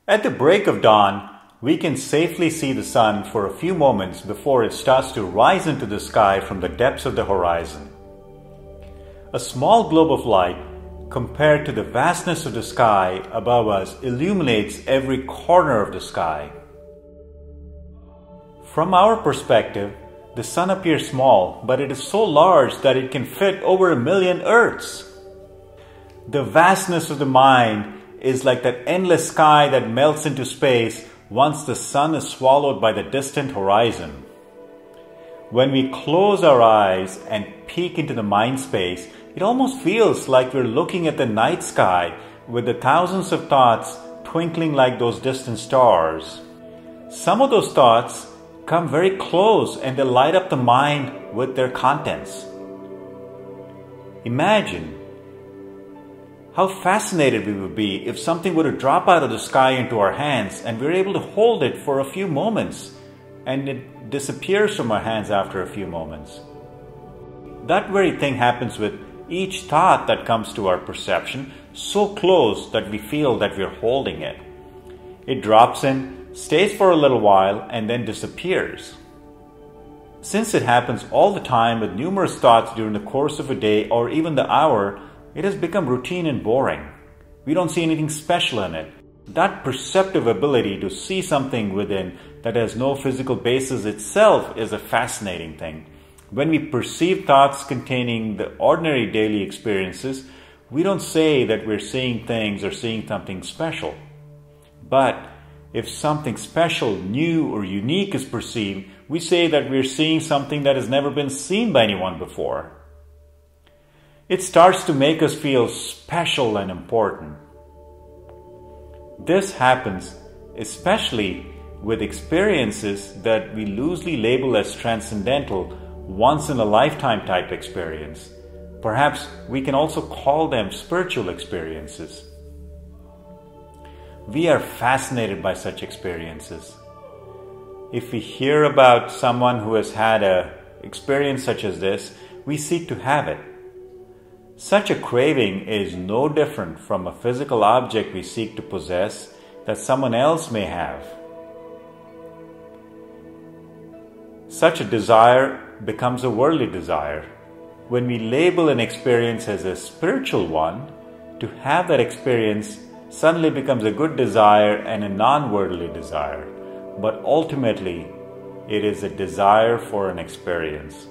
At the break of dawn, we can safely see the sun for a few moments before it starts to rise into the sky from the depths of the horizon. A small globe of light, compared to the vastness of the sky above us, illuminates every corner of the sky. From our perspective, the sun appears small, but it is so large that it can fit over 1,000,000 Earths. The vastness of the mind is like that endless sky that melts into space once the sun is swallowed by the distant horizon. When we close our eyes and peek into the mind space, it almost feels like we're looking at the night sky with the thousands of thoughts twinkling like those distant stars. Some of those thoughts come very close and they light up the mind with their contents. Imagine how fascinated we would be if something were to drop out of the sky into our hands and we're able to hold it for a few moments and it disappears from our hands after a few moments. That very thing happens with each thought that comes to our perception, so close that we feel that we're holding it. It drops in, stays for a little while, and then disappears. Since it happens all the time with numerous thoughts during the course of a day or even the hour, it has become routine and boring. We don't see anything special in it. That perceptive ability to see something within that has no physical basis itself is a fascinating thing. When we perceive thoughts containing the ordinary daily experiences, we don't say that we're seeing things or seeing something special. But if something special, new, or unique is perceived, we say that we're seeing something that has never been seen by anyone before. It starts to make us feel special and important. This happens especially with experiences that we loosely label as transcendental, once-in-a-lifetime type experience. Perhaps we can also call them spiritual experiences. We are fascinated by such experiences. If we hear about someone who has had an experience such as this, we seek to have it. Such a craving is no different from a physical object we seek to possess that someone else may have. Such a desire becomes a worldly desire. When we label an experience as a spiritual one, to have that experience suddenly becomes a good desire and a non-worldly desire. But ultimately, it is a desire for an experience.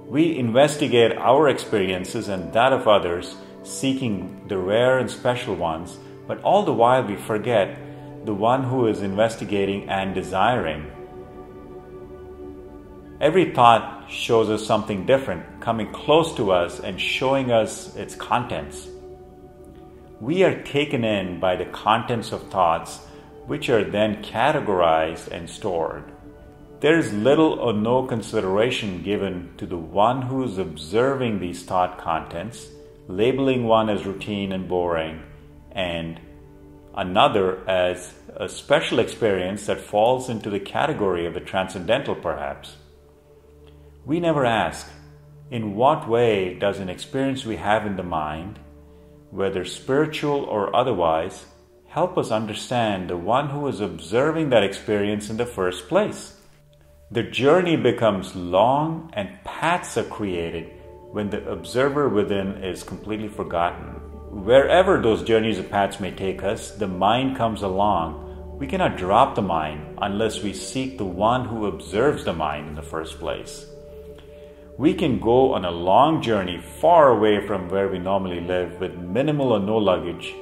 We investigate our experiences and that of others, seeking the rare and special ones, but all the while we forget the one who is investigating and desiring. Every thought shows us something different, coming close to us and showing us its contents. We are taken in by the contents of thoughts, which are then categorized and stored. There is little or no consideration given to the one who is observing these thought contents, labeling one as routine and boring, and another as a special experience that falls into the category of the transcendental perhaps. We never ask, in what way does an experience we have in the mind, whether spiritual or otherwise, help us understand the one who is observing that experience in the first place? The journey becomes long and paths are created when the observer within is completely forgotten. Wherever those journeys or paths may take us, the mind comes along. We cannot drop the mind unless we seek the one who observes the mind in the first place. We can go on a long journey far away from where we normally live with minimal or no luggage,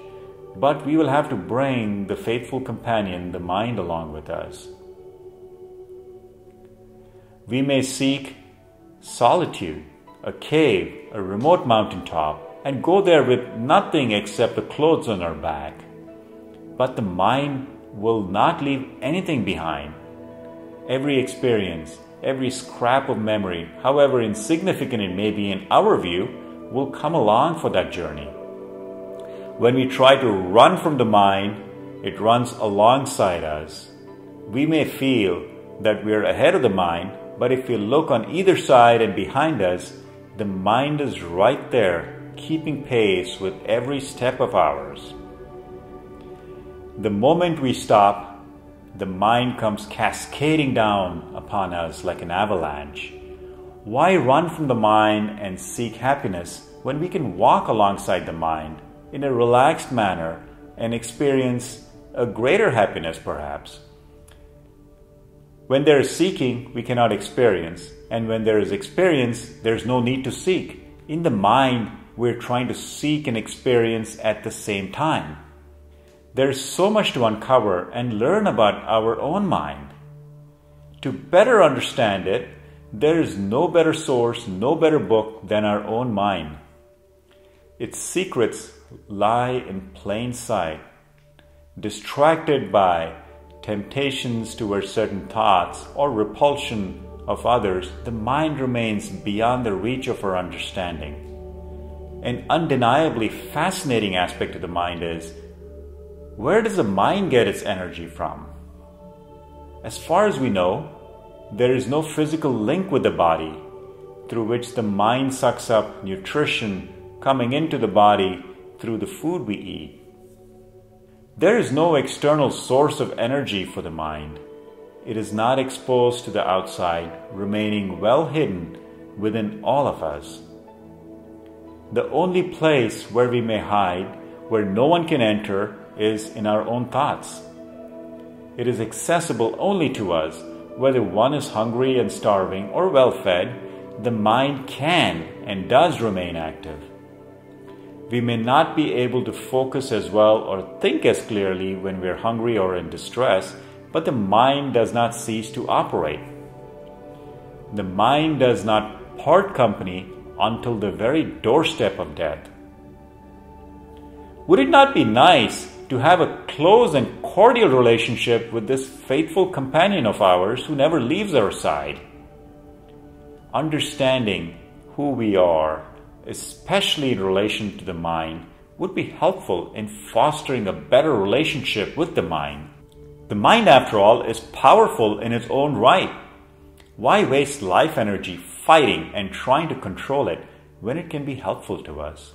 but we will have to bring the faithful companion, the mind, along with us. We may seek solitude, a cave, a remote mountaintop, and go there with nothing except the clothes on our back. But the mind will not leave anything behind. Every experience, every scrap of memory, however insignificant it may be in our view, will come along for that journey. When we try to run from the mind, it runs alongside us. We may feel that we are ahead of the mind, but if we look on either side and behind us, the mind is right there, keeping pace with every step of ours. The moment we stop, the mind comes cascading down upon us like an avalanche. Why run from the mind and seek happiness when we can walk alongside the mind in a relaxed manner and experience a greater happiness perhaps? When there is seeking, we cannot experience, and when there is experience, there is no need to seek. In the mind, we're trying to seek and experience at the same time. There is so much to uncover and learn about our own mind. To better understand it, there is no better source, no better book than our own mind. Its secrets lie in plain sight. Distracted by temptations towards certain thoughts or repulsion of others, the mind remains beyond the reach of our understanding. An undeniably fascinating aspect of the mind is, where does the mind get its energy from? As far as we know, there is no physical link with the body through which the mind sucks up nutrition coming into the body through the food we eat. There is no external source of energy for the mind. It is not exposed to the outside, remaining well hidden within all of us. The only place where we may hide, where no one can enter, is in our own thoughts. It is accessible only to us. Whether one is hungry and starving or well-fed, the mind can and does remain active. We may not be able to focus as well or think as clearly when we are hungry or in distress, but the mind does not cease to operate. The mind does not part company until the very doorstep of death. Would it not be nice to have a close and cordial relationship with this faithful companion of ours who never leaves our side? Understanding who we are, especially in relation to the mind, would be helpful in fostering a better relationship with the mind. The mind, after all, is powerful in its own right. Why waste life energy fighting and trying to control it when it can be helpful to us?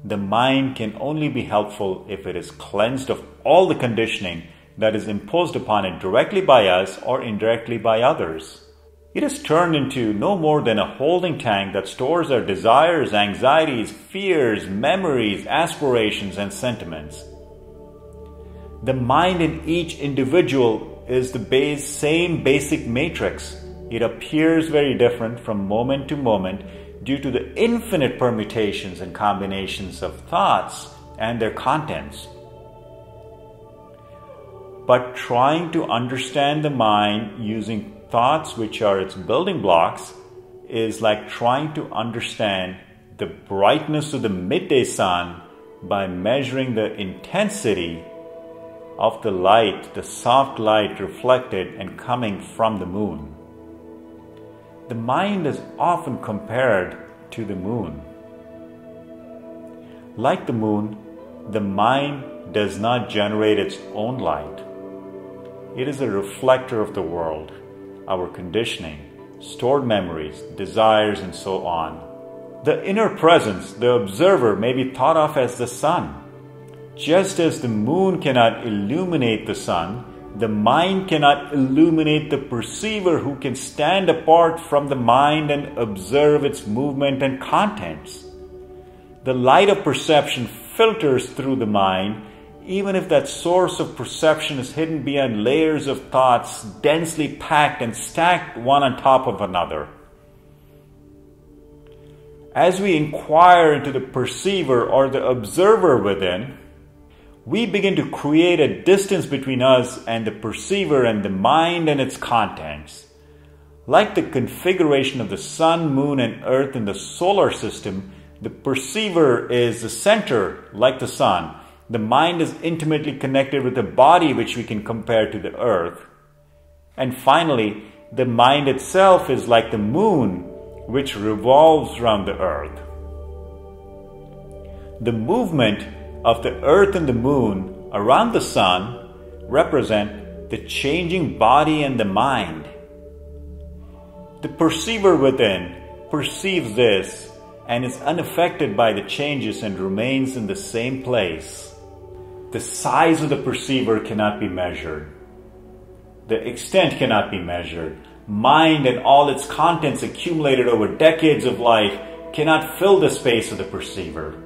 The mind can only be helpful if it is cleansed of all the conditioning that is imposed upon it directly by us or indirectly by others. It is turned into no more than a holding tank that stores our desires, anxieties, fears, memories, aspirations, and sentiments. The mind in each individual is the same basic matrix. It appears very different from moment to moment due to the infinite permutations and combinations of thoughts and their contents. But trying to understand the mind using thoughts which are its building blocks is like trying to understand the brightness of the midday sun by measuring the intensity of the light, the soft light reflected and coming from the moon. The mind is often compared to the moon. Like the moon, the mind does not generate its own light. It is a reflector of the world, our conditioning, stored memories, desires, and so on. The inner presence, the observer, may be thought of as the sun. Just as the moon cannot illuminate the sun, the mind cannot illuminate the perceiver who can stand apart from the mind and observe its movement and contents. The light of perception filters through the mind, even if that source of perception is hidden behind layers of thoughts densely packed and stacked one on top of another. As we inquire into the perceiver or the observer within, we begin to create a distance between us and the perceiver and the mind and its contents. Like the configuration of the sun, moon, and earth in the solar system, the perceiver is the center, like the sun. The mind is intimately connected with the body, which we can compare to the earth. And finally, the mind itself is like the moon, which revolves around the earth. The movement of the earth and the moon around the sun represent the changing body and the mind. The perceiver within perceives this and is unaffected by the changes and remains in the same place. The size of the perceiver cannot be measured. The extent cannot be measured. Mind and all its contents accumulated over decades of life cannot fill the space of the perceiver.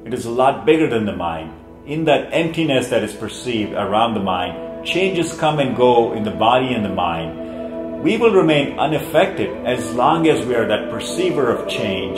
It is a lot bigger than the mind. In that emptiness that is perceived around the mind, changes come and go in the body and the mind. We will remain unaffected as long as we are that perceiver of change,